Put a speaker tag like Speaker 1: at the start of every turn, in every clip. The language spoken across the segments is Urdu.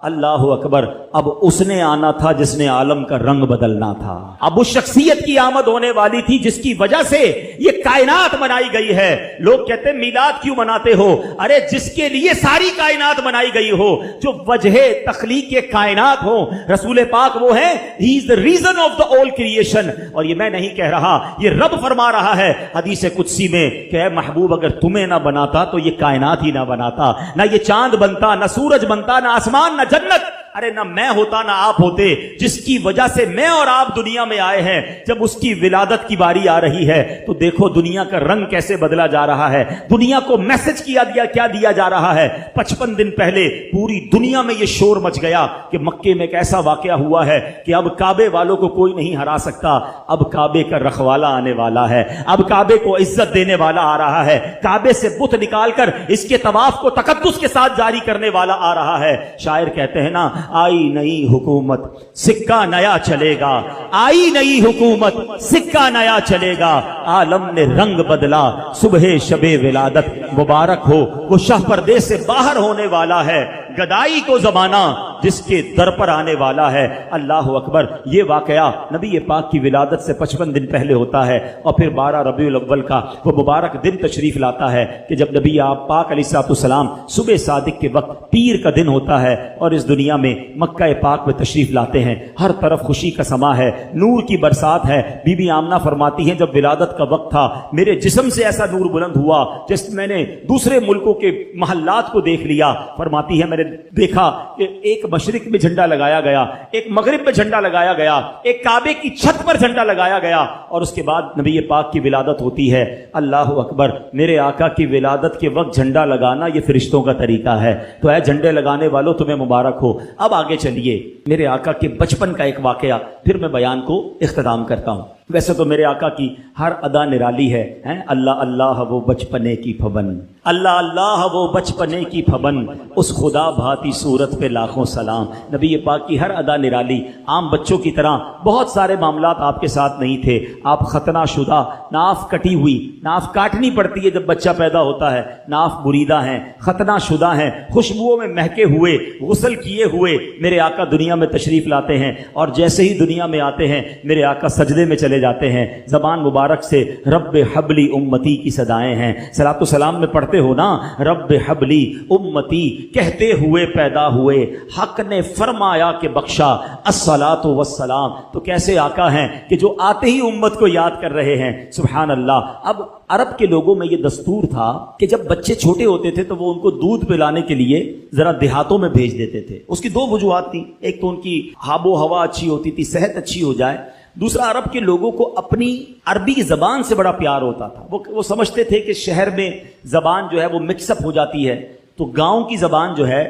Speaker 1: اللہ اکبر، اب اس نے آنا تھا جس نے عالم کا رنگ بدلنا تھا، اب اس شخصیت کی آمد ہونے والی تھی جس کی وجہ سے یہ کائنات بنائی گئی ہے۔ لوگ کہتے ہیں میلاد کیوں مناتے ہو؟ ارے جس کے لیے ساری کائنات بنائی گئی ہو، جو وجہ تخلیق کائنات ہو، رسول پاک وہ ہے، ہی از the reason of the all creation۔ اور یہ میں نہیں کہہ رہا، یہ رب فرما رہا ہے حدیث قدسی میں کہ اے محبوب اگر تمہیں نہ بناتا تو یہ کائنات ہی نہ بناتا، نہ یہ چاند بنتا، نہ سورج بنتا، نہ آسمان، نہ جنت، ارے نہ میں ہوتا نہ آپ ہوتے۔ جس کی وجہ سے میں اور آپ دنیا میں آئے ہیں، جب اس کی ولادت کی باری آ رہی ہے تو دیکھو دنیا کا رنگ کیسے بدلا جا رہا ہے، دنیا کو میسج کیا جا رہا ہے۔ 55 دن پہلے پوری دنیا میں یہ شور مچ گیا کہ مکے میں ایک ایسا واقعہ ہوا ہے کہ اب کعبے والوں کو کوئی نہیں ہرا سکتا، اب کعبے کا رکھوالا آنے والا ہے، اب کعبے کو عزت دینے والا آ رہا ہے، کعبے سے بت نکال کر اس کے طواف کو تقدس کے ساتھ جاری کرنے والا آ رہا ہے۔ شاعر کہتے ہیں نا، آئی نئی حکومت سکہ نیا چلے گا، آئی نئی حکومت سکہ نیا چلے گا، عالم نے رنگ بدلا، صبح شب ولادت مبارک ہو، وہ شاہ پردے سے باہر ہونے والا ہے، گدائی کو زمانہ جس کے در پر آنے والا ہے۔ اللہ اکبر۔ یہ واقعہ نبی پاک کی ولادت سے 55 دن پہلے ہوتا ہے، اور پھر 12 ربیع الاول کا وہ مبارک دن تشریف لاتا ہے کہ جب نبی پاک علیہ الصلوۃ والسلام صبح صادق کے وقت پیر کا دن ہوتا ہے اور اس دنیا میں مکہ پاک میں تشریف لاتے ہیں۔ ہر طرف خوشی کا سما ہے، نور کی برسات ہے۔ بی بی آمنہ فرماتی ہیں جب ولادت کا وقت تھا میرے جسم سے ایسا نور بلند ہوا جس میں نے دوسرے ملکوں کے محلات کو دیکھ لیا۔ فرماتی ہے میں نے دیکھا کہ ایک مشرق میں جھنڈا لگایا گیا، ایک مغرب میں جھنڈا لگایا گیا، ایک کعبے کی چھت پر جھنڈا لگایا گیا، اور اس کے بعد نبی پاک کی ولادت ہوتی ہے۔ اللہ اکبر۔ میرے آقا کی ولادت کے وقت جھنڈا لگانا یہ فرشتوں کا طریقہ ہے، تو اے جھنڈے لگانے والوں تمہیں مبارک ہو۔ اب آگے چلیے، میرے آقا کے بچپن کا ایک واقعہ پھر میں بیان کو اختتام کرتا ہوں۔ ویسے تو میرے آقا کی ہر ادا نرالی ہے، اللہ اللہ وہ بچپنے کی پھبن، اللہ اللہ وہ بچپنے کی پھبن، اس خدا بھاتی صورت پہ لاکھوں سلام۔ نبی پاک کی ہر ادا نرالی۔ عام بچوں کی طرح بہت سارے معاملات آپ کے ساتھ نہیں تھے، آپ ختنہ شدہ، ناف کٹی ہوئی، ناف کاٹنی پڑتی ہے جب بچہ پیدا ہوتا ہے، ناف بریدہ ہیں، ختنہ شدہ ہیں، خوشبوؤں میں مہکے ہوئے، غسل کیے ہوئے میرے آقا دنیا میں تشریف لاتے ہیں، اور جیسے ہی دنیا میں آتے ہیں میرے آقا سجدے میں چلے جاتے ہیں۔ زبان مبارک سے رب حبلی امتی کی صدائیں ہیں۔ صلاۃ و سلام میں پڑھتے ہو نا، رب حبلی امتی کہتے ہوئے پیدا ہوئے، حق نے فرمایا کہ بخشا الصلاۃ والسلام۔ تو کیسے آقا ہیں کہ جو آتے ہی امت کو یاد کر رہے ہیں، سبحان اللہ۔ اب عرب کے لوگوں میں یہ دستور تھا کہ جب بچے چھوٹے ہوتے تھے تو وہ ان کو دودھ پلانے کے لیے ذرا دیہاتوں میں بھیج دیتے تھے۔ اس کی دو وجوہات تھیں، ایک تو ان کی آب و ہوا اچھی ہوتی تھی، صحت اچھی ہو جائے، دوسرا عرب کے لوگوں کو اپنی عربی زبان سے بڑا پیار ہوتا تھا۔ وہ سمجھتے تھے کہ شہر میں زبان جو ہے وہ مکس اپ ہو جاتی ہے، تو گاؤں کی زبان جو ہے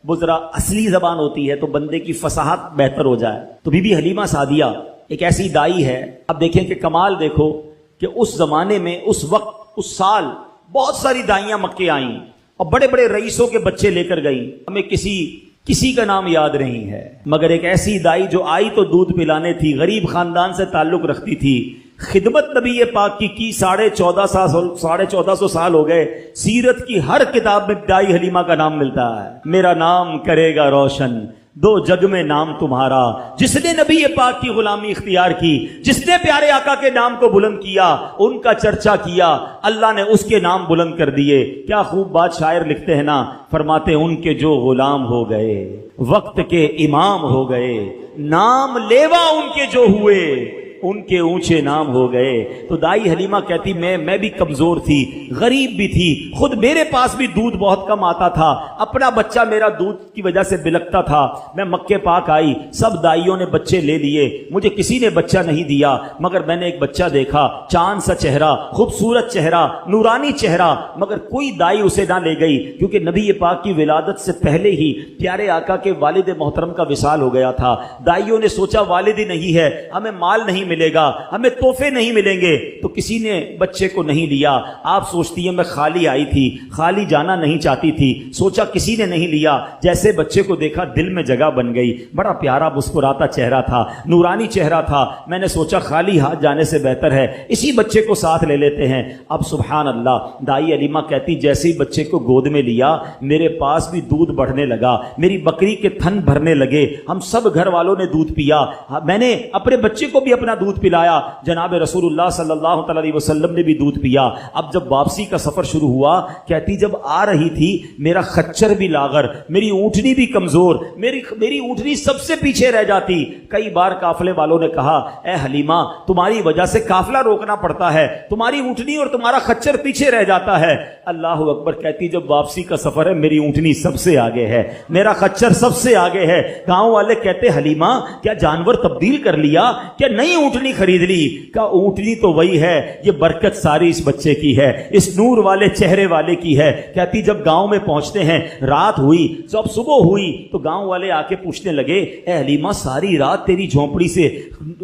Speaker 1: وہ ذرا اصلی زبان ہوتی ہے تو بندے کی فصاحت بہتر ہو جائے۔ تو بی بی حلیمہ سعدیہ ایک ایسی دائی ہے، اب دیکھیں کہ کمال دیکھو کہ اس زمانے میں، اس وقت، اس سال بہت ساری دائیاں مکے آئیں اور بڑے بڑے رئیسوں کے بچے لے کر گئیں۔ ہمیں کسی کا نام یاد نہیں ہے، مگر ایک ایسی دائی جو آئی تو دودھ پلانے تھی، غریب خاندان سے تعلق رکھتی تھی، خدمت نبی پاک کی 1450 سال ہو گئے۔ سیرت کی ہر کتاب میں دائی حلیمہ کا نام ملتا ہے۔ میرا نام کرے گا روشن دو جگ میں نام تمہارا، جس نے نبی پاک کی غلامی اختیار کی، جس نے پیارے آقا کے نام کو بلند کیا، ان کا چرچا کیا، اللہ نے اس کے نام بلند کر دیے۔ کیا خوب بات شاعر لکھتے ہیں نا، فرماتے ان کے جو غلام ہو گئے وقت کے امام ہو گئے، نام لیوا ان کے جو ہوئے ان کے اونچے نام ہو گئے۔ تو دائی حلیمہ کہتی میں بھی کمزور تھی، غریب بھی تھی، خود میرے پاس بھی دودھ بہت کم آتا تھا، اپنا بچہ میرا دودھ کی وجہ سے بلکتا تھا۔ میں مکے پاک آئی، سب دائیوں نے بچے لے لیے، مجھے کسی نے بچہ نہیں دیا، مگر میں نے ایک بچہ دیکھا، چاند سا چہرہ، خوبصورت چہرہ، نورانی چہرہ، مگر کوئی دائی اسے نہ لے گئی، کیونکہ نبی پاک کی ولادت سے پہلے ہی پیارے آقا کے والد محترم کا وصال ہو گیا تھا۔ دائیوں نے سوچا والد ہی نہیں ہے، ہمیں مال نہیں ملے گا, ہمیں تحفے نہیں ملیں گے. تو کسی نے بچے کو نہیں لیا. آپ سوچتی ہیں میں خالی آئی تھی, خالی جانا نہیں چاہتی تھی, سوچا کسی نے نہیں لیا. جیسے بچے کو دیکھا دل میں جگہ بن گئی. بڑا پیارا مسکراتا چہرہ تھا, نورانی چہرہ تھا. میں نے سوچا خالی ہاتھ جانے سے بہتر ہے اسی بچے کو ساتھ لے لیتے ہیں. اب سبحان اللہ, دائی علیمہ کہتی جیسے ہی بچے کو گود میں لیا میرے پاس بھی دودھ بڑھنے لگا, میری بکری کے تھن بھرنے لگے, ہم سب گھر والوں نے دودھ پیا. میں نے اپنے بچے کو بھی اپنا دودھ پلایا. جناب رسول اللہ صلی اللہ علیہ وسلم نے بھی دودھ پیا. اب جب واپسی کا سفر شروع ہوا, کہتی جب آ رہی تھی میرا خچر بھی لاغر, میری اونٹنی بھی کمزور, میری اونٹنی سب سے پیچھے رہ جاتی. کئی بار قافلے والوں نے کہا اے حلیمہ تمہاری وجہ سے قافلہ روکنا پڑتا ہے, تمہاری اونٹنی اور تمہارا خچر پیچھے رہ جاتا ہے. اللہ اکبر, کہتی جب واپسی کا سفر ہے میری اونٹنی سب سے آگے ہے, میرا خچر سب سے آگے ہے. گاؤں والے کہتے حلیمہ کیا جانور تبدیل کر لیا, کیا نئی اونٹنی خرید لی؟ کہ اونٹنی تو وہی ہے, یہ برکت ساری اس بچے کی ہے, اس نور والے چہرے والے کی ہے. کہتی جب گاؤں میں پہنچتے ہیں, رات ہوئی, جب صبح ہوئی تو گاؤں والے آ کے پوچھنے لگے اے حلیمہ ساری رات تیری جھونپڑی سے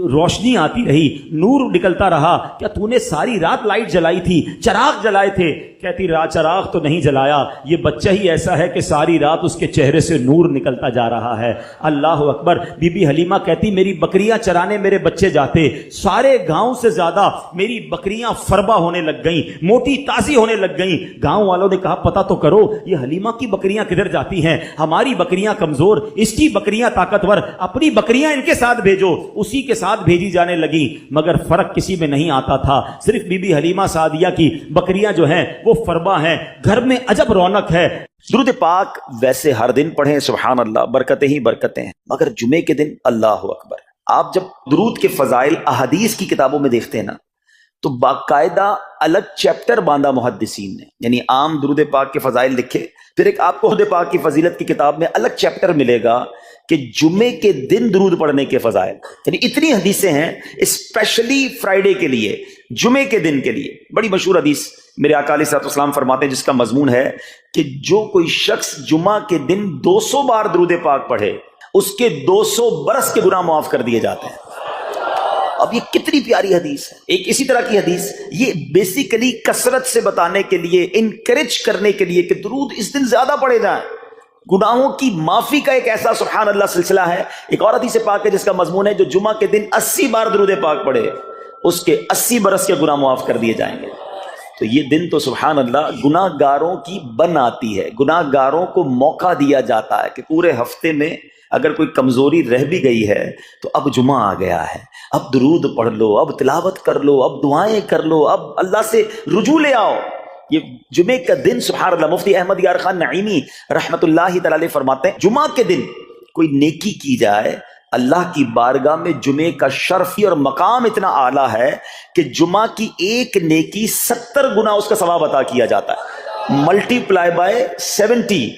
Speaker 1: روشنی آتی رہی, نور نکلتا رہا, کیا تو نے ساری رات لائٹ جلائی تھی, چراغ جلائے تھے؟ کہتی چراغ تو نہیں جلایا, یہ بچہ ہی ایسا ہے کہ ساری رات اس کے چہرے سے نور نکلتا جا رہا ہے. اللہ اکبر. بی بی حلیمہ کہتی میری بکریاں چرانے میرے بچے جاتے, سارے گاؤں سے زیادہ میری بکریاں فربا ہونے لگ گئیں, موٹی تازی ہونے لگ گئیں. گاؤں والوں نے کہا پتہ تو کرو یہ حلیمہ کی بکریاں کدھر جاتی ہیں, ہماری بکریاں کمزور, اس کی بکریاں طاقتور, اپنی بکریاں ان کے ساتھ بھیجو. اسی کے ساتھ بھیجی جانے لگی, مگر فرق کسی میں نہیں آتا تھا. صرف بی بی حلیمہ سعدیہ کی بکریاں جو ہیں وہ فربا ہیں, گھر میں عجب رونق ہے.
Speaker 2: درود پاک ویسے ہر دن پڑھیں, سبحان اللہ, برکتیں ہی برکتیں ہیں, مگر جمعے کے دن اللہ اکبر. آپ جب درود کے فضائل احادیث کی کتابوں میں دیکھتے ہیں نا تو باقاعدہ الگ چیپٹر باندھا محدثین نے, یعنی عام درود پاک کے فضائل لکھے, پھر ایک آپ کو درود پاک کی فضیلت کی کتاب میں الگ چیپٹر ملے گا کہ جمعے کے دن درود پڑھنے کے فضائل. یعنی اتنی حدیثیں ہیں اسپیشلی فرائیڈے کے لیے, جمعے کے دن کے لیے. بڑی مشہور حدیث میرے آقا علیہ الصلوۃ والسلام فرماتے ہیں جس کا مضمون ہے کہ جو کوئی شخص جمعہ کے دن 200 بار درود پاک پڑھے اس کے 200 برس کے گناہ معاف کر دیے جاتے ہیں. اب یہ کتنی پیاری حدیث ہے. ایک اسی طرح کی حدیث یہ بیسیکلی کثرت سے بتانے کے لیے, انکریج کرنے کے لیے کہ درود اس دن زیادہ پڑھے جائیں, گناہوں کی معافی کا ایک ایسا سبحان اللہ سلسلہ ہے. ایک اور حدیث پاک ہے جس کا مضمون ہے جو جمعہ کے دن 80 بار درود پاک پڑھے اس کے 80 برس کے گناہ معاف کر دیے جائیں گے. تو یہ دن تو سبحان اللہ گناہ گاروں کی بن آتی ہے, گناہ گاروں کو موقع دیا جاتا ہے کہ پورے ہفتے میں اگر کوئی کمزوری رہ بھی گئی ہے تو اب جمعہ آ گیا ہے, اب درود پڑھ لو, اب تلاوت کر لو, اب دعائیں کر لو, اب اللہ سے رجوع لے آؤ. یہ جمعے کا دن سبحان اللہ, مفتی احمد یار خان نعیمی رحمت اللہ تعالی علیہ فرماتے ہیں جمعہ کے دن کوئی نیکی کی جائے اللہ کی بارگاہ میں جمعے کا شرفی اور مقام اتنا اعلیٰ ہے کہ جمعہ کی ایک نیکی 70 گنا اس کا ثواب عطا کیا جاتا ہے, ملٹی پلائی بائی 70.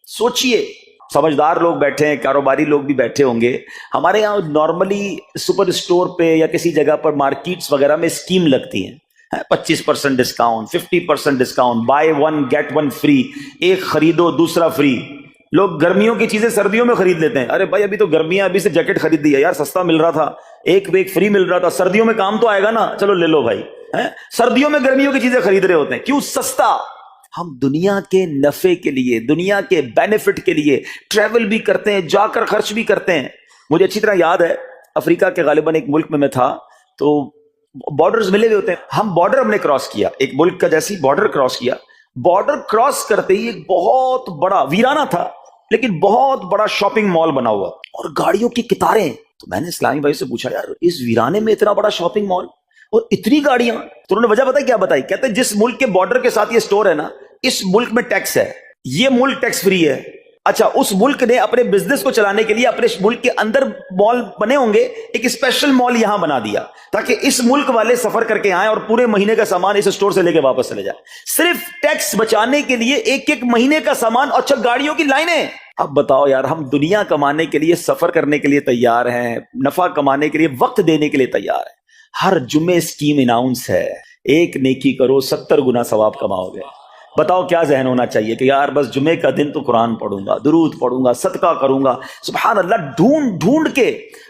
Speaker 2: سوچئے, سمجھدار لوگ بیٹھے ہیں, کاروباری لوگ بھی بیٹھے ہوں گے. ہمارے یہاں نارملی سپر اسٹور پہ یا کسی جگہ پر مارکیٹس وغیرہ میں اسکیم لگتی ہیں, 25% discount, 50% discount, buy 1 get 1 free, ایک خریدو دوسرا فری. لوگ گرمیوں کی چیزیں سردیوں میں خرید لیتے ہیں. ارے بھائی ابھی تو گرمیاں, ابھی سے جیکٹ خرید دی ہے یار, سستا مل رہا تھا, ایک فری مل رہا تھا, سردیوں میں کام تو آئے گا نا, چلو لے لو بھائی. سردیوں میں گرمیوں کی چیزیں خرید رہے ہوتے ہیں, کیوں؟ سستا. ہم دنیا کے نفع کے لیے, دنیا کے بینیفٹ کے لیے ٹریول بھی کرتے ہیں, جا کر خرچ بھی کرتے ہیں. مجھے اچھی طرح یاد ہے افریقہ کے غالباً ایک ملک میں تھا, تو بارڈرز ملے ہوئے ہوتے ہیں. ہم بارڈر ہم نے کراس کیا, ایک ملک کا جیسی بارڈر کراس کیا. بارڈر کراس کرتے ہی ایک بہت بڑا, ویرانہ تھا لیکن بہت بڑا شاپنگ مال بنا ہوا اور گاڑیوں کی قطاریں. تو میں نے اسلامی بھائی سے پوچھا یار اس ویرانے میں اتنا بڑا شاپنگ مال اور اتنی گاڑیاں؟ تو انہوں نے وجہ بتائی, کیا بتائی؟ کہتے ہیں جس ملک کے بارڈر کے ساتھ یہ سٹور ہے نا, اس ملک میں ٹیکس ہے, یہ ملک ٹیکس فری ہے. اچھا, اس ملک نے اپنے بزنس کو چلانے کے لیے اپنے ملک کے اندر مال بنے ہوں گے, ایک اسپیشل مال یہاں بنا دیا تاکہ اس ملک والے سفر کر کے آئیں اور پورے مہینے کا سامان اس سٹور سے لے کے واپس چلے جائیں, صرف ٹیکس بچانے کے لیے. ایک مہینے کا سامان, اچھا گاڑیوں کی لائنیں. اب بتاؤ یار, ہم دنیا کمانے کے لیے, سفر کرنے کے لیے تیار ہیں, نفع کمانے کے لیے وقت دینے کے لیے تیار ہیں. ہر جمعے اسکیم اناؤنس ہے, ایک نیکی کرو 70 گنا ثواب کماؤ گے. بتاؤ کیا ذہن ہونا چاہیے کہ یار بس جمعے کا دن تو قرآن پڑھوں گا، درود پڑھوں گا، صدقہ کروں گا. سبحان اللہ، ڈھونڈ ڈھونڈ کے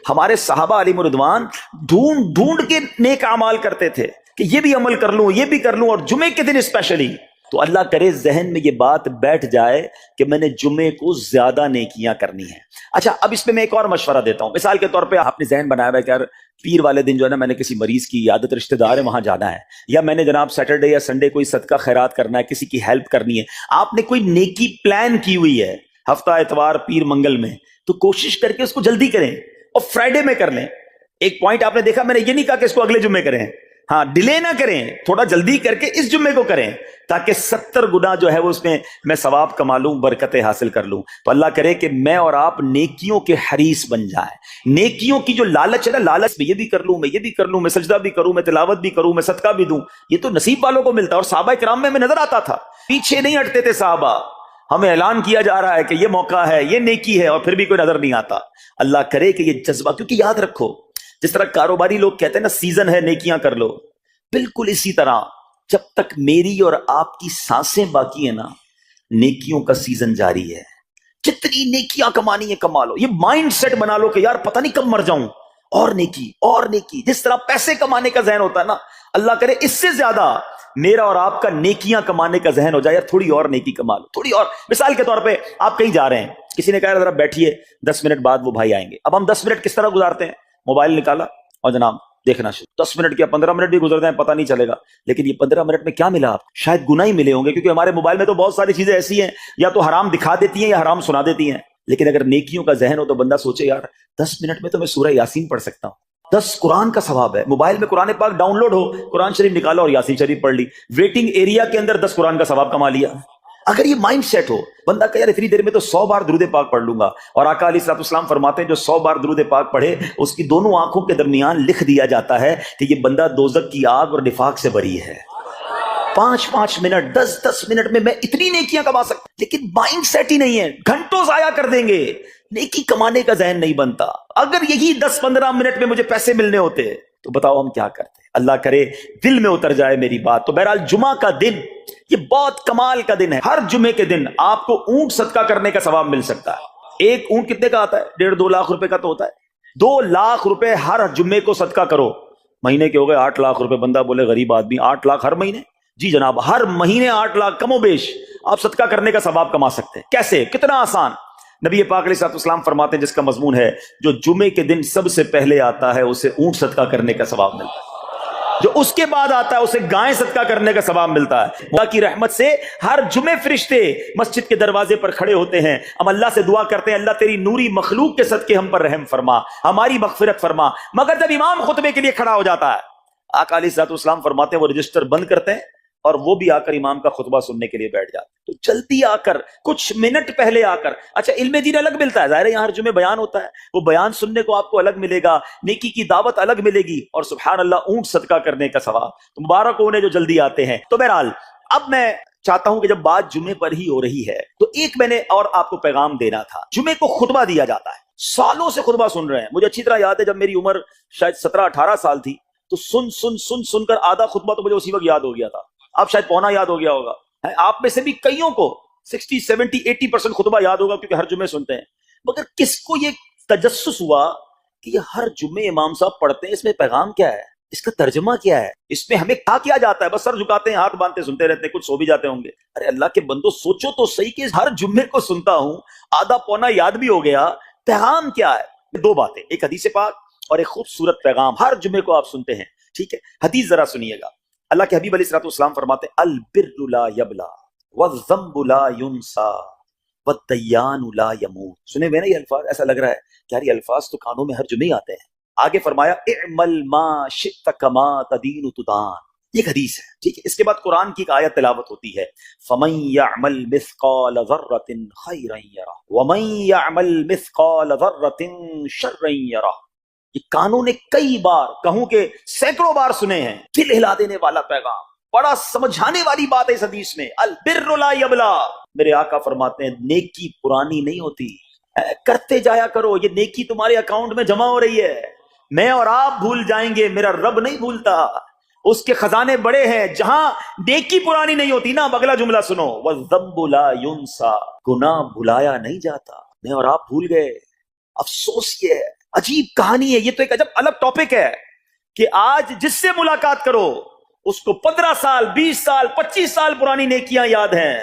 Speaker 2: ہمارے صحابہ علیہم رضوان ڈھونڈ ڈھونڈ کے نیک اعمال کرتے تھے کہ یہ بھی عمل کر لوں، یہ بھی کر لوں، اور جمعے کے دن اسپیشلی. تو اللہ کرے ذہن میں یہ بات بیٹھ جائے کہ میں نے جمعے کو زیادہ نیکیاں کرنی ہیں. اچھا، اب اس میں ایک اور مشورہ دیتا ہوں. مثال کے طور پہ آپ نے ذہن بنایا ہوا ہے کہ یار پیر والے دن جو ہے نا میں نے کسی مریض کی عیادت، رشتہ دار ہے وہاں جانا ہے، یا میں نے جناب سیٹرڈے یا سنڈے کوئی صدقہ خیرات کرنا ہے، کسی کی ہیلپ کرنی ہے. آپ نے کوئی نیکی پلان کی ہوئی ہے ہفتہ اتوار پیر منگل میں، تو کوشش کر کے اس کو جلدی کریں اور فرائیڈے میں کر لیں. ایک پوائنٹ آپ نے دیکھا، میں نے یہ نہیں کہا کہ اس کو اگلے جمعے کریں، ہاں ڈیلے نہ کریں، تھوڑا جلدی کر کے اس جمعے کو کریں تاکہ 70 گنا جو ہے وہ اس میں ثواب کما لوں، برکتیں حاصل کر لوں. تو اللہ کرے کہ میں اور آپ نیکیوں کے حریص بن جائیں. نیکیوں کی جو لالچ ہے نا، لالچ میں یہ بھی کر لوں، میں یہ بھی کر لوں، میں سجدہ بھی کروں، میں تلاوت بھی کروں، میں صدقہ بھی دوں، یہ تو نصیب والوں کو ملتا ہے. اور صحابہ کرام میں نظر آتا تھا، پیچھے نہیں ہٹتے تھے صحابہ. ہمیں اعلان کیا جا رہا ہے کہ یہ موقع ہے، یہ نیکی ہے، اور پھر بھی کوئی نظر نہیں آتا. اللہ کرے کہ یہ جذبہ، کیونکہ یاد رکھو جس طرح کاروباری لوگ کہتے ہیں نا سیزن ہے نیکیاں کر لو، بالکل اسی طرح جب تک میری اور آپ کی سانسیں باقی ہیں نا، نیکیوں کا سیزن جاری ہے. جتنی نیکیاں کمانی ہے کما لو. یہ مائنڈ سیٹ بنا لو کہ یار پتہ نہیں کب مر جاؤں، اور نیکی اور نیکی. جس طرح پیسے کمانے کا ذہن ہوتا ہے نا، اللہ کرے اس سے زیادہ میرا اور آپ کا نیکیاں کمانے کا ذہن ہو جائے. یار تھوڑی اور نیکی کما لو، تھوڑی اور. مثال کے طور پہ آپ کہیں جا رہے ہیں، کسی نے کہا ذرا بیٹھیے 10 منٹ بعد وہ بھائی آئیں گے. اب ہم 10 منٹ کس طرح گزارتے ہیں؟ موبائل نکالا اور جناب دیکھنا شروع. 10 منٹ کیا 15 منٹ بھی گزر جائیں پتہ نہیں چلے گا. لیکن یہ 15 منٹ میں کیا ملا آپ؟ شاید گناہ ہی ملے ہوں گے، کیونکہ ہمارے موبائل میں تو بہت ساری چیزیں ایسی ہیں یا تو حرام دکھا دیتی ہیں یا حرام سنا دیتی ہیں. لیکن اگر نیکیوں کا ذہن ہو تو بندہ سوچے یار 10 منٹ میں تو میں سورہ یاسین پڑھ سکتا ہوں، 10 قرآن کا ثواب ہے. موبائل میں قرآن پاک ڈاؤن لوڈ ہو، قرآن شریف نکالا اور یاسین شریف پڑھ لی، ویٹنگ ایریا کے اندر 10 قرآن کا ثواب کما لیا. اگر یہ مائنڈ سیٹ ہو، بندہ کہ یار اتنی دیر میں تو 100 بار درود پاک پڑھ لوں گا. اور آقا علیہ الصلوۃ والسلام فرماتے ہیں جو 100 بار درود پاک پڑھے اس کی دونوں آنکھوں کے درمیان لکھ دیا جاتا ہے کہ یہ بندہ دوزخ کی آگ اور نفاق سے بری ہے. 5 منٹ 10 منٹ میں اتنی نیکیاں کما سکتا. لیکن مائنڈ سیٹ ہی نہیں ہے، گھنٹوں ضائع کر دیں گے، نیکی کمانے کا ذہن نہیں بنتا. اگر یہی 10-15 منٹ میں مجھے پیسے ملنے ہوتے تو بتاؤ ہم کیا کرتے. اللہ کرے دل میں اتر جائے میری بات. تو بہرحال جمعہ کا دن یہ بہت کمال کا دن ہے. ہر جمعے کے دن آپ کو اونٹ صدقہ کرنے کا ثواب مل سکتا ہے. ایک اونٹ کتنے کا آتا ہے؟ 1.5-2 لاکھ روپے کا تو ہوتا ہے. 2 لاکھ روپے ہر جمعے کو صدقہ کرو. مہینے کے ہو گئے 8 لاکھ روپے. بندہ بولے غریب آدمی 8 لاکھ ہر مہینے؟ جی جناب، ہر مہینے 8 لاکھ کم و بیش آپ صدقہ کرنے کا ثواب کما سکتے ہیں. کیسے؟ کتنا آسان. نبی پاک علیہ الصلوۃ والسلام فرماتے ہیں جس کا مضمون ہے جو جمعے کے دن سب سے پہلے آتا ہے اسے اونٹ صدقہ کرنے کا ثواب ملتا ہے، جو اس کے بعد آتا ہے اسے گائے صدقہ کرنے کا ثواب ملتا ہے. اللہ کی رحمت سے ہر جمعے فرشتے مسجد کے دروازے پر کھڑے ہوتے ہیں. ہم اللہ سے دعا کرتے ہیں اللہ تیری نوری مخلوق کے صدقے ہم پر رحم فرما، ہماری مغفرت فرما. مگر جب امام خطبے کے لیے کھڑا ہو جاتا ہے، آقا علیہ الصلوۃ والسلام فرماتے ہیں وہ رجسٹر بند کرتے ہیں اور وہ بھی آ کر امام کا خطبہ سننے کے لیے بیٹھ جاتے. تو جلدی آ کر کچھ منٹ پہلے آ کر. اچھا، علم دین الگ ملتا ہے، ظاہر ہے یہاں ہر جمعے بیان ہوتا ہے، وہ بیان سننے کو آپ کو الگ ملے گا، نیکی کی دعوت الگ ملے گی، اور سبحان اللہ اونٹ صدقہ کرنے کا ثواب. تو مبارک ہو انہیں جو جلدی آتے ہیں. تو بہرحال اب میں چاہتا ہوں کہ جب بات جمعے پر ہی ہو رہی ہے تو ایک میں نے اور آپ کو پیغام دینا تھا. جمعے کو خطبہ دیا جاتا ہے، سالوں سے خطبہ سن رہے ہیں. مجھے اچھی طرح یاد ہے جب میری عمر شاید 17-18 سال تھی تو سن کر آدھا خطبہ تو مجھے اسی وقت یاد ہو گیا تھا. اب شاید پونا یاد ہو گیا ہوگا. آپ میں سے بھی کئیوں کو 60-70-80% خطبہ یاد ہوگا کیونکہ ہر جمعے سنتے ہیں. مگر کس کو یہ تجسس ہوا کہ یہ ہر جمعے امام صاحب پڑھتے ہیں، اس میں پیغام کیا ہے، اس کا ترجمہ کیا ہے، اس میں ہمیں کیا جاتا ہے؟ بس سر جھکاتے ہیں، ہاتھ باندھتے سنتے رہتے ہیں، کچھ سو بھی جاتے ہوں گے. ارے اللہ کے بندو سوچو تو صحیح کہ ہر جمعے کو سنتا ہوں، آدھا پونا یاد بھی ہو گیا، پیغام کیا ہے؟ 2 باتیں، ایک حدیث پاک اور ایک خوبصورت پیغام. ہر جمعے کو آپ سنتے ہیں، ٹھیک ہے؟ حدیث ذرا سنیے گا. اللہ کے حبیب علیہ الصلوۃ والسلام فرماتے ہیں البر لا یبلا والذنب لا ینسا والدیان لا یموت. سنے ہوئے نا یہ الفاظ؟ ایسا لگ رہا ہے کہ یار یہ الفاظ تو کانوں میں ہر جمعے آتے ہیں. آگے فرمایا اعمل ما شئت کما تدین تدان. یہ ایک حدیث ہے، ٹھیک ہے؟ اس کے بعد قرآن کی ایک آیت تلاوت ہوتی ہے فمن یعمل مثقال ذرۃ خیرا یرہ ومن یعمل مثقال ذرۃ شرا یرہ. یہ کانوں نے کئی بار، کہوں کہ سینکڑوں بار سنے ہیں. دل ہلا دینے والا پیغام، بڑا سمجھانے والی بات ہے اس حدیث میں. البر لا یبلا. میرے آقا فرماتے ہیں نیکی پرانی نہیں ہوتی، کرتے جایا کرو. یہ نیکی تمہارے اکاؤنٹ میں جمع ہو رہی ہے. میں اور آپ بھول جائیں گے، میرا رب نہیں بھولتا. اس کے خزانے بڑے ہیں. جہاں نیکی پرانی نہیں ہوتی نا. اب اگلا جملہ سنو, وَالذَّنبُ لَا يُنسَى, گناہ بھلایا نہیں جاتا. میں اور آپ بھول گئے. افسوس یہ ہے, عجیب کہانی ہے. یہ تو ایک عجب الگ ٹاپک ہے کہ آج جس سے ملاقات کرو اس کو 15 سال 20 سال 25 سال پرانی نیکیاں یاد ہیں.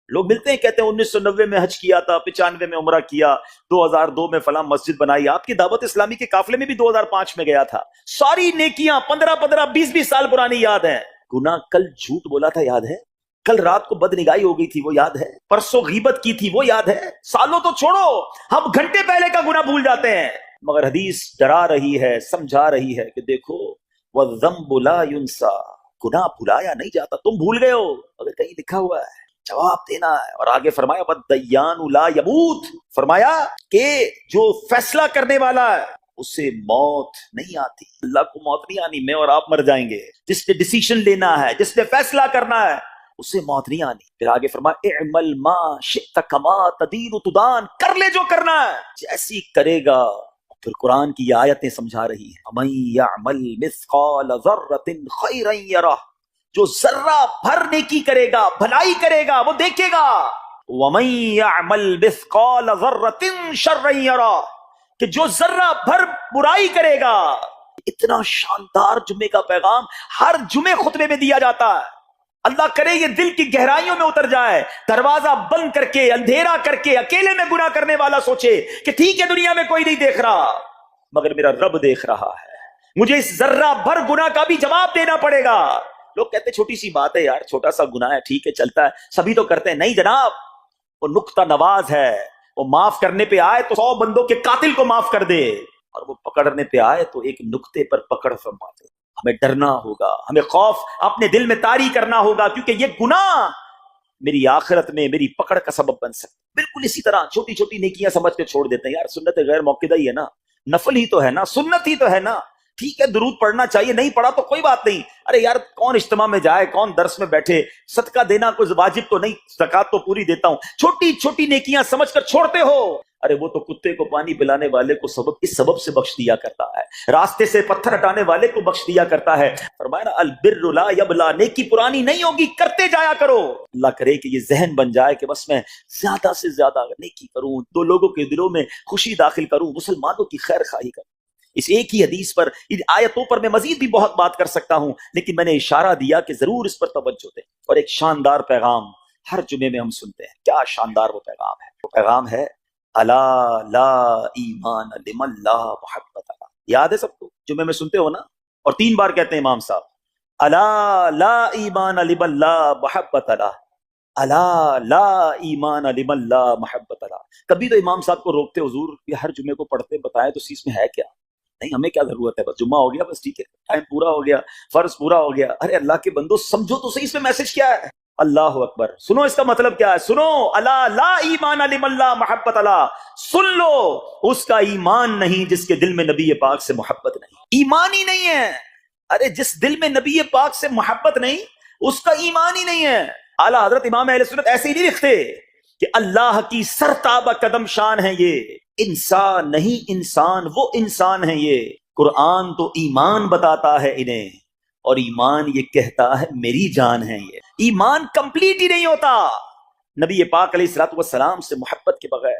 Speaker 2: لوگ ملتے ہیں کہتے ہیں 1990 میں حج کیا تھا, 95 میں عمرہ کیا, 2002 میں فلاں مسجد بنائی. آپ کی دعوت اسلامی کے قافلے میں بھی 2005 میں گیا تھا. ساری نیکیاں 15 20 سال پرانی یاد ہیں. گناہ کل جھوٹ بولا تھا یاد ہے, کل رات کو بد نگاہی ہو گئی تھی وہ یاد ہے, پرسوں غیبت کی تھی وہ یاد ہے. سالوں تو چھوڑو, ہم گھنٹے پہلے کا گناہ بھول جاتے ہیں. مگر حدیث ڈرا رہی ہے, سمجھا رہی ہے کہ دیکھو وَالذَّنبُ لَا يُنسَى, گناہ بھلایا نہیں جاتا. تم بھول گئے ہو, اگر کہیں لکھا ہوا ہے جواب دینا ہے. اور آگے فرمایا وَالدَّيَّانُ لَا يَمُوتُ, فرمایا کہ جو فیصلہ کرنے والا ہے اسے موت نہیں آتی. اللہ کو موت نہیں آنی, میں اور آپ مر جائیں گے. جس نے ڈیسیشن لینا ہے, جس نے فیصلہ کرنا ہے, اسے موت نہیں آنی. پھر آگے فرمایا اعمل ما شئت کما تدین تدان, کر لے جو کرنا ہے جیسی کرے گا. پھر قرآن کی یہ آیتیں سمجھا رہی ہیں وَمَن يَعْمَلْ مِثْقَالَ ذَرَّةٍ خَيْرًا يَرَهُ, جو ذرہ بھر نیکی کرے گا, بھلائی کرے گا, وہ دیکھے گا. وَمَن يَعْمَلْ مِثْقَالَ ذَرَّةٍ شَرًّا يَرَهُ, کہ جو ذرہ بھر برائی کرے گا. اتنا شاندار جمعے کا پیغام ہر جمعے خطبے میں دیا جاتا ہے. اللہ کرے یہ دل کی گہرائیوں میں اتر جائے. دروازہ بند کر کے, اندھیرا کر کے, اکیلے میں گناہ کرنے والا سوچے کہ ٹھیک ہے دنیا میں کوئی نہیں دیکھ رہا مگر میرا رب دیکھ رہا ہے, مجھے اس ذرہ بھر گناہ کا بھی جواب دینا پڑے گا. لوگ کہتے ہیں چھوٹی سی بات ہے یار, چھوٹا سا گناہ ہے, ٹھیک ہے چلتا ہے, سبھی تو کرتے ہیں. نہیں جناب, وہ نقطہ نواز ہے. وہ معاف کرنے پہ آئے تو 100 بندوں کے قاتل کو معاف کر دے, اور وہ پکڑنے پہ آئے تو ایک نقطے پر پکڑ فرما دے. ہمیں ڈرنا ہوگا, ہمیں خوف اپنے دل میں طاری کرنا ہوگا, کیونکہ یہ گناہ میری آخرت میں میری پکڑ کا سبب بن سکتا. بالکل اسی طرح چھوٹی چھوٹی نیکیاں سمجھ کے چھوڑ دیتے ہیں. یار سنت غیر موقدہ ہی ہے نا, نفل ہی تو ہے نا, سنت ہی تو ہے نا, ٹھیک ہے درود پڑھنا چاہیے, نہیں پڑھا تو کوئی بات نہیں. ارے یار کون اجتماع میں جائے, کون درس میں بیٹھے, صدقہ دینا کوئی واجب تو نہیں, زکات تو پوری دیتا ہوں. چھوٹی چھوٹی نیکیاں سمجھ کر چھوڑتے ہو. ارے وہ تو کتے کو پانی پلانے والے کو اس سبب سے بخش دیا کرتا ہے, راستے سے پتھر ہٹانے والے کو بخش دیا کرتا ہے. فرمایا نا البر لا یبلا, نیکی پرانی نہیں ہوگی, کرتے جایا کرو. اللہ کرے کہ یہ ذہن بن جائے کہ بس میں زیادہ سے زیادہ نیکی کروں, 2 لوگوں کے دلوں میں خوشی داخل کروں, مسلمانوں کی خیر خواہی کروں. اس ایک ہی حدیث پر, ان آیتوں پر میں مزید بھی بہت بات کر سکتا ہوں, لیکن میں نے اشارہ دیا کہ ضرور اس پر توجہ دیں. اور ایک شاندار پیغام ہر جمعے میں ہم سنتے ہیں. کیا شاندار وہ پیغام ہے. وہ پیغام ہے الا لا ایمان لمن لا محبت له. یاد ہے سب کو, جمعے میں سنتے ہو نا, اور 3 بار کہتے ہیں امام صاحب الا لا ایمان لمن لا محبت له, الا لا ایمان لمن لا محبت له. کبھی تو امام صاحب کو روکتے, حضور یہ ہر جمعے کو پڑھتے بتائیں تو اس میں ہے کیا. نہیں ہمیں کیا ضرورت ہے, بس جمعہ ہو گیا بس ٹھیک ہے, ٹائم پورا ہو گیا, فرض پورا ہو گیا. ارے اللہ کے بندو سمجھو تو صحیح, اس میں میسج کیا ہے. اللہ اکبر, سنو اس کا مطلب کیا ہے, سنو الا لا ایمان لمن لا محبت لا, سن لو اس کا ایمان نہیں جس کے دل میں نبی پاک سے محبت نہیں. ایمان ہی نہیں ہے. ارے جس دل میں نبی پاک سے محبت نہیں اس کا ایمان ہی نہیں ہے. اعلیٰ حضرت امام اہل سنت ایسے ہی نہیں لکھتے کہ اللہ کی سرتابہ قدم شان ہے یہ, انسان نہیں انسان, وہ انسان ہے یہ. قرآن تو ایمان بتاتا ہے انہیں, اور ایمان یہ کہتا ہے میری جان ہے یہ. ایمان کمپلیٹ ہی نہیں ہوتا نبی پاک علیہ الصلوۃ والسلام سے محبت کے بغیر.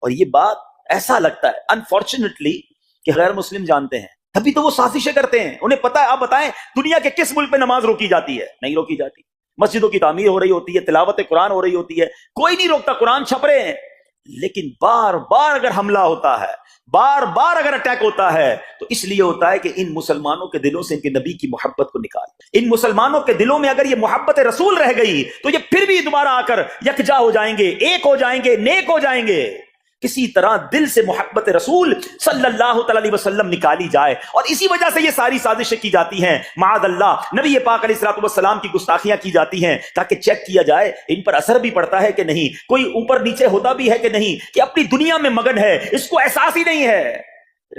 Speaker 2: اور یہ بات ایسا لگتا ہے انفارچونیٹلی کہ غیر مسلم جانتے ہیں, تبھی تو وہ سازشیں کرتے ہیں. انہیں پتا ہے, آپ بتائیں دنیا کے کس ملک میں نماز روکی جاتی ہے؟ نہیں روکی جاتی. مسجدوں کی تعمیر ہو رہی ہوتی ہے, تلاوت قرآن ہو رہی ہوتی ہے, کوئی نہیں روکتا, قرآن چھپ رہے ہیں. لیکن بار بار اگر حملہ ہوتا ہے, بار بار اگر اٹیک ہوتا ہے تو اس لیے ہوتا ہے کہ ان مسلمانوں کے دلوں سے ان کے نبی کی محبت کو نکال. ان مسلمانوں کے دلوں میں اگر یہ محبت رسول رہ گئی تو یہ پھر بھی دوبارہ آ کر یکجا ہو جائیں گے, ایک ہو جائیں گے, نیک ہو جائیں گے. کسی طرح دل سے محبت رسول صلی اللہ علیہ وسلم نکالی جائے, اور اسی وجہ سے یہ ساری سازشیں کی جاتی ہیں. معاذ اللہ, نبی پاک علیہ الصلوۃ والسلام کی گستاخیاں کی جاتی ہیں تاکہ چیک کیا جائے ان پر اثر بھی پڑتا ہے کہ نہیں, کوئی اوپر نیچے ہوتا بھی ہے کہ نہیں, کہ اپنی دنیا میں مگن ہے, اس کو احساس ہی نہیں ہے.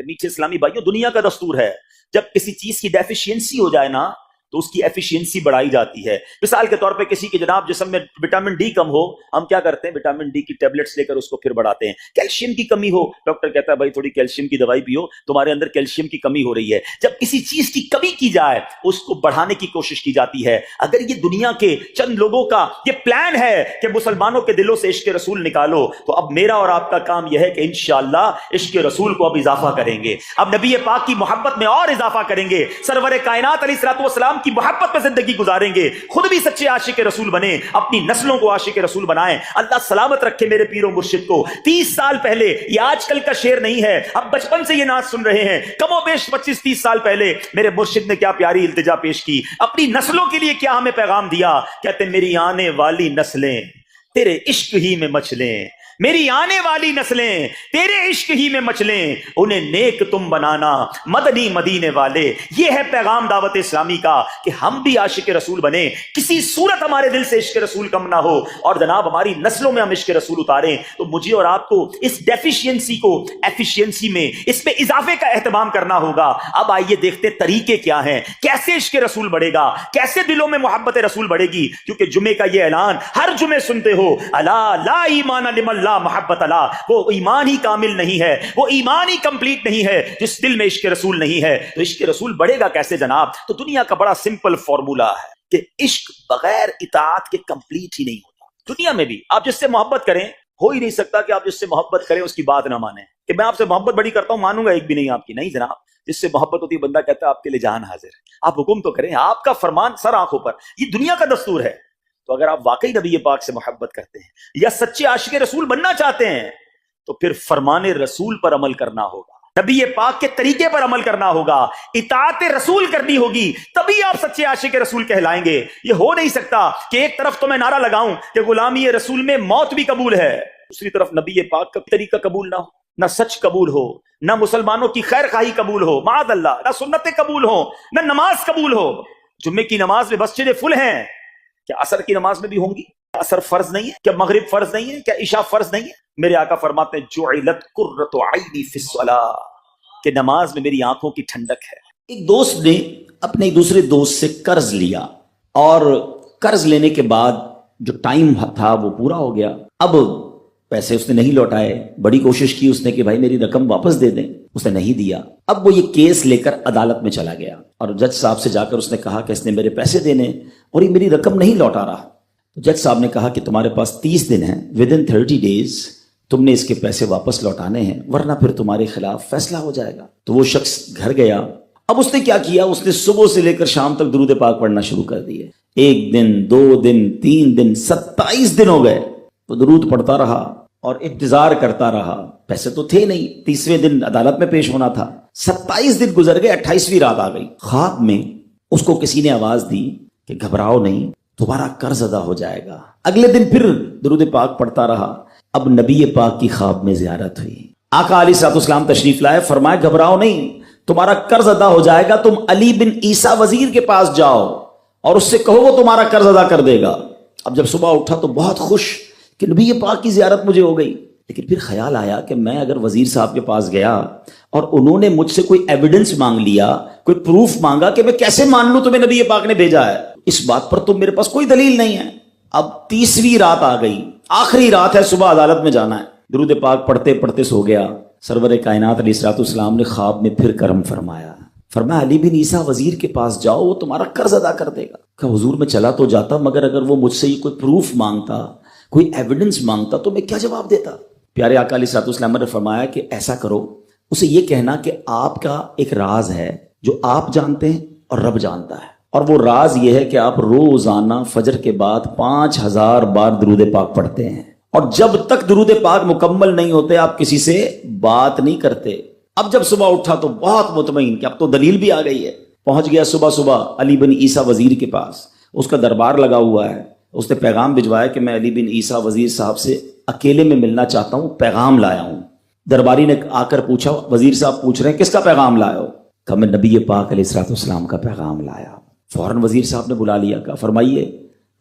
Speaker 2: میٹھے اسلامی بھائیوں, دنیا کا دستور ہے جب کسی چیز کی ڈیفیشینسی ہو جائے نا تو اس کی ایفیشینسی بڑھائی جاتی ہے. مثال کے طور پہ کسی کے جناب جسم میں وٹامن ڈی کم ہو, ہم کیا کرتے ہیں, وٹامن ڈی کی ٹیبلٹس لے کر اس کو پھر بڑھاتے ہیں. کیلشیم کی کمی ہو, ڈاکٹر کہتا ہے بھائی تھوڑی کیلشیم کی دوائی پیو, تمہارے اندر کیلشیم کی کمی ہو رہی ہے. جب کسی چیز کی کمی کی جائے اس کو بڑھانے کی کوشش کی جاتی ہے. اگر یہ دنیا کے چند لوگوں کا یہ پلان ہے کہ مسلمانوں کے دلوں سے عشق رسول نکالو, تو اب میرا اور آپ کا کام یہ ہے کہ انشاءاللہ عشق رسول کو اب اضافہ کریں گے, اب نبی پاک کی محبت میں اور اضافہ کریں گے, سرور کائنات علیہ الصلوۃ والسلام کی محبت میں زندگی گزاریں گے, خود بھی سچے عاشق رسول بنیں, اپنی نسلوں کو عاشق رسول بنائیں. اللہ سلامت رکھے میرے پیر و مرشد کو. 30 سال پہلے, یہ آج کل کا شعر نہیں ہے, اب بچپن سے یہ ناز سن رہے ہیں, کم و بیش 25-30 سال پہلے میرے مرشد نے کیا پیاری التجا پیش کی, اپنی نسلوں کے لیے کیا ہمیں پیغام دیا. کہتے میری آنے والی نسلیں تیرے عشق ہی میں مچلیں, میری آنے والی نسلیں تیرے عشق ہی میں مچلیں, انہیں نیک تم بنانا مدنی مدینے والے. یہ ہے پیغام دعوت اسلامی کا کہ ہم بھی عاشق رسول بنیں, کسی صورت ہمارے دل سے عشق رسول کم نہ ہو, اور جناب ہماری نسلوں میں ہم عشق رسول اتاریں. تو مجھے اور آپ کو اس ڈیفیشینسی کو ایفیشینسی میں, اس میں اضافے کا اہتمام کرنا ہوگا. اب آئیے دیکھتے طریقے کیا ہیں, کیسے عشق رسول بڑھے گا, کیسے دلوں میں محبت رسول بڑھے گی. کیونکہ جمعے کا یہ اعلان ہر جمعے سنتے ہو, الا لا ایمان لمن لا محبت اللہ, وہ ایمان ہی کامل نہیں ہے, وہ ایمان ہی کمپلیٹ نہیں ہے جس دل میں عشق رسول نہیں ہے. تو عشق رسول بڑھے گا کیسے جناب؟ تو دنیا کا بڑا سمپل فارمولا ہے کہ عشق بغیر اطاعت کے کمپلیٹ ہی نہیں ہوتا. دنیا میں بھی آپ جس سے محبت کریں, ہو ہی نہیں سکتا کہ آپ جس سے محبت کریں اس کی بات نہ مانیں, کہ میں آپ سے محبت بڑی کرتا ہوں مانوں گا ایک بھی نہیں آپ کی. نہیں جناب, جس سے محبت ہوتی ہے بندہ کہتا ہے آپ کے لیے جان حاضر ہے, آپ حکم تو کریں, آپ کا فرمان سر آنکھوں پر. یہ دنیا کا دستور ہے. تو اگر آپ واقعی نبی پاک سے محبت کرتے ہیں یا سچے عاشق رسول بننا چاہتے ہیں, تو پھر فرمان رسول پر عمل کرنا ہوگا, نبی پاک کے طریقے پر عمل کرنا ہوگا, اطاعت رسول کرنی ہوگی, تبھی آپ سچے عاشق رسول کہلائیں گے. یہ ہو نہیں سکتا کہ ایک طرف تو میں نعرہ لگاؤں کہ غلامی رسول میں موت بھی قبول ہے, دوسری طرف نبی پاک کا طریقہ قبول نہ ہو, نہ سچ قبول ہو, نہ مسلمانوں کی خیر خواہی قبول ہو, معاذ اللہ, نہ سنتیں قبول ہو, نہ نماز قبول ہو. جمعے کی نماز میں مسجدیں فل ہیں, کیا عصر کی نماز میں بھی ہوں گی؟ عصر فرض نہیں ہے کیا؟ مغرب فرض نہیں ہے کیا؟ عشاء فرض نہیں ہے؟ میرے آقا فرماتے ہیں جعلت قرۃ عینی فی الصلاۃ, کہ نماز میں میری آنکھوں کی ٹھنڈک ہے. ایک دوست نے اپنے ایک دوسرے دوست سے قرض لیا, اور قرض لینے کے بعد جو ٹائم تھا وہ پورا ہو گیا. اب پیسے اس نے نہیں لوٹائے, بڑی کوشش کی اس نے کہ بھائی میری رقم واپس دے دیں, اس نے نہیں دیا. اب وہ یہ کیس لے کر عدالت میں چلا گیا, اور جج صاحب سے جا کر اس نے کہا کہ اس نے میرے پیسے دینے اور یہ میری رقم نہیں لوٹا رہا. جج صاحب نے کہا کہ تمہارے پاس 30 دن ہیں, ودن 30 days تم نے اس کے پیسے واپس لوٹانے ہیں, ورنہ پھر تمہارے خلاف فیصلہ ہو جائے گا. تو وہ شخص گھر گیا. اب اس نے کیا کیا, اس نے صبح سے لے کر شام تک درود پاک پڑھنا شروع کر دیے. 1 دن 2 دن 3 دن 27 دن ہو گئے. وہ درود پڑھتا رہا اور انتظار کرتا رہا. پیسے تو تھے نہیں, 30ویں دن عدالت میں پیش ہونا تھا. 27 دن گزر گئے, 28ویں رات آ گئی. خواب میں اس کو کسی نے آواز دی کہ گھبراؤ نہیں, تمہارا قرض ادا ہو جائے گا. اگلے دن پھر درود پاک پڑھتا رہا. اب نبی پاک کی خواب میں زیارت ہوئی. آقا علیہ الصلوۃ والسلام تشریف لائے, فرمایا گھبراؤ نہیں, تمہارا قرض ادا ہو جائے گا. تم علی بن عیسیٰ وزیر کے پاس جاؤ اور اس سے کہو وہ تمہارا قرض ادا کر دے گا. اب جب صبح اٹھا تو بہت خوش کہ نبی پاک کی زیارت مجھے ہو گئی. لیکن پھر خیال آیا کہ میں اگر وزیر صاحب کے پاس گیا اور انہوں نے مجھ سے کوئی ایویڈنس مانگ لیا, کوئی پروف مانگا, کہ میں کیسے مان لوں تمہیں نبی پاک نے بھیجا ہے؟ اس بات پر تو میرے پاس کوئی دلیل نہیں ہے. اب 30ویں رات آ گئی, آخری رات ہے, صبح عدالت میں جانا ہے. درود پاک پڑھتے پڑھتے سو گیا. سرور کائنات علیہ الصلوۃ والسلام نے خواب میں پھر کرم فرمایا. فرمایا علی بن عیسیٰ وزیر کے پاس جاؤ, وہ تمہارا قرض ادا کر دے گا. کہ حضور میں چلا تو جاتا, مگر اگر وہ مجھ سے یہ کوئی پروف مانگتا, کوئی ایویڈنس مانگتا, تو میں کیا جواب دیتا؟ پیارے آقا علیہ الصلوۃ والسلام نے فرمایا کہ ایسا کرو, اسے یہ کہنا کہ آپ کا ایک راز ہے جو آپ جانتے ہیں اور رب جانتا ہے, اور وہ راز یہ ہے کہ آپ روزانہ فجر کے بعد 5000 بار درود پاک پڑھتے ہیں, اور جب تک درود پاک مکمل نہیں ہوتے آپ کسی سے بات نہیں کرتے. اب جب صبح اٹھا تو بہت مطمئن کہ اب تو دلیل بھی آ گئی ہے. پہنچ گیا صبح صبح علی بن عیسیٰ وزیر کے پاس, اس کا دربار لگا ہوا ہے. اس نے پیغام بھجوایا کہ میں علی بن عیسیٰ وزیر صاحب سے اکیلے میں ملنا چاہتا ہوں, پیغام لایا ہوں. درباری نے آ کر پوچھا, وزیر صاحب پوچھ رہے ہیں کس کا پیغام لایا ہو؟ کہا میں نبی پاک علیہ الصلوۃ والسلام کا پیغام لایا. فوراً وزیر صاحب نے بلا لیا, کہا فرمائیے.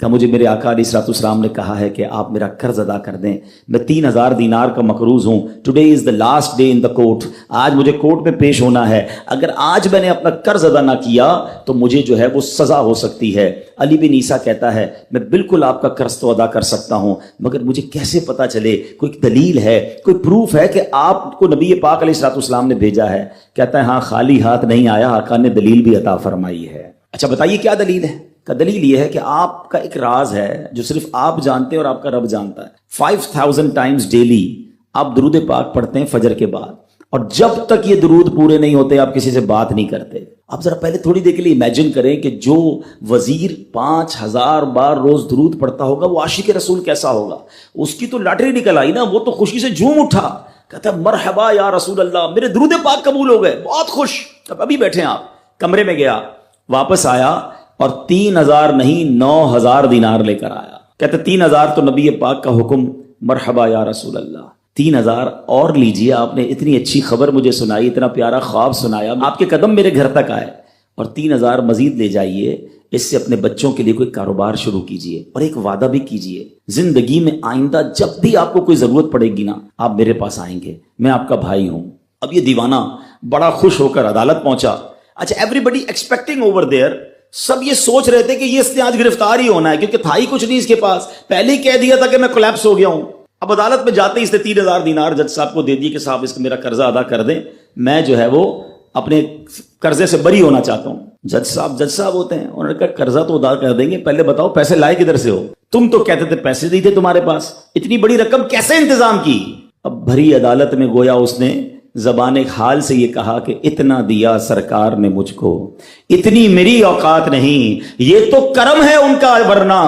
Speaker 2: کہ مجھے میرے آقا علیہ الصلوۃ والسلام نے کہا ہے کہ آپ میرا قرض ادا کر دیں، میں 3000 دینار کا مقروض ہوں، today is the last day in the court, آج مجھے کورٹ میں پیش ہونا ہے، اگر آج میں نے اپنا قرض ادا نہ کیا تو مجھے جو ہے وہ سزا ہو سکتی ہے۔ علی بن عیسیٰ کہتا ہے میں بالکل آپ کا قرض تو ادا کر سکتا ہوں، مگر مجھے کیسے پتہ چلے، کوئی دلیل ہے، کوئی پروف ہے کہ آپ کو نبی پاک علیہ الصلوۃ والسلام نے بھیجا ہے؟ کہتا ہے ہاں، خالی ہاتھ نہیں آیا، آقا نے دلیل بھی عطا فرمائی ہے۔ اچھا بتائیے کیا دلیل ہے؟ کا دلیل یہ ہے کہ آپ کا ایک راز ہے جو صرف آپ جانتے ہیں اور آپ کا رب جانتا ہے۔ 5000 ٹائمز ڈیلی آپ درود پاک پڑھتے ہیں فجر کے بعد، اور جب تک یہ درود پورے نہیں ہوتے آپ کسی سے بات نہیں کرتے۔ آپ ذرا پہلے تھوڑی دیر کے لیے امیجن کریں کہ جو وزیر 5000 بار روز درود پڑھتا ہوگا وہ عاشق رسول کیسا ہوگا؟ اس کی تو لاٹری نکل آئی نا، وہ تو خوشی سے جھوم اٹھا، کہتا ہے مرحبا یا رسول اللہ، میرے درود پاک قبول ہو گئے، بہت خوش۔ اب ابھی بیٹھے آپ کمرے میں، گیا واپس آیا اور 3000 نہیں 9000 دینار لے کر آیا، کہتے 3000 تو نبی پاک کا حکم، مرحبا یا رسول اللہ، 3000 اور لیجئے، آپ نے اتنی اچھی خبر مجھے سنائی، اتنا پیارا خواب سنایا، آپ کے قدم میرے گھر تک آئے، اور 3000 مزید لے جائیے، اس سے اپنے بچوں کے لیے کوئی کاروبار شروع کیجئے، اور ایک وعدہ بھی کیجئے، زندگی میں آئندہ جب بھی آپ کو کوئی ضرورت پڑے گی نا، آپ میرے پاس آئیں گے، میں آپ کا بھائی ہوں۔ اب یہ دیوانہ بڑا خوش ہو کر عدالت پہنچا۔ اچھا everybody expecting over there, سب یہ سوچ رہے تھے کہ یہ اس نے آج گرفتار ہی ہونا ہے، کیونکہ تھا ہی کچھ نہیں اس کے پاس، پہلے ہی کہہ دیا تھا کہ میں کولیپس ہو گیا ہوں۔ اب عدالت میں جاتے ہی اس نے 3000 دینار جج صاحب کو دے دیے کہ صاحب اس کا میرا قرضہ ادا کر دیں، میں جو ہے وہ اپنے قرضے سے بری ہونا چاہتا ہوں۔ جج صاحب ہوتے ہیں، انہوں نے کہا قرضہ تو ادا کر دیں گے، پہلے بتاؤ پیسے لائے کدھر سے ہو؟ تم تو کہتے تھے پیسے نہیں تھے تمہارے پاس، اتنی بڑی رقم کیسے انتظام کی؟ اب بھری عدالت میں گویا اس نے زبان حال سے یہ کہا کہ اتنا دیا سرکار نے مجھ کو، اتنی میری اوقات نہیں، یہ تو کرم ہے ان کا، ورنہ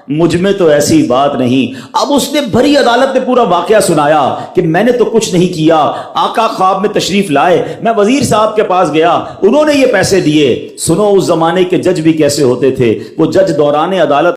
Speaker 2: مجھ میں تو ایسی بات نہیں۔ اب اس نے بھری عدالت میں پورا واقعہ سنایا کہ میں نے تو کچھ نہیں کیا، آقا خواب میں تشریف لائے، میں وزیر صاحب کے پاس گیا، انہوں نے یہ پیسے دیے۔ سنو اس زمانے کے جج بھی کیسے ہوتے تھے، وہ جج دوران عدالت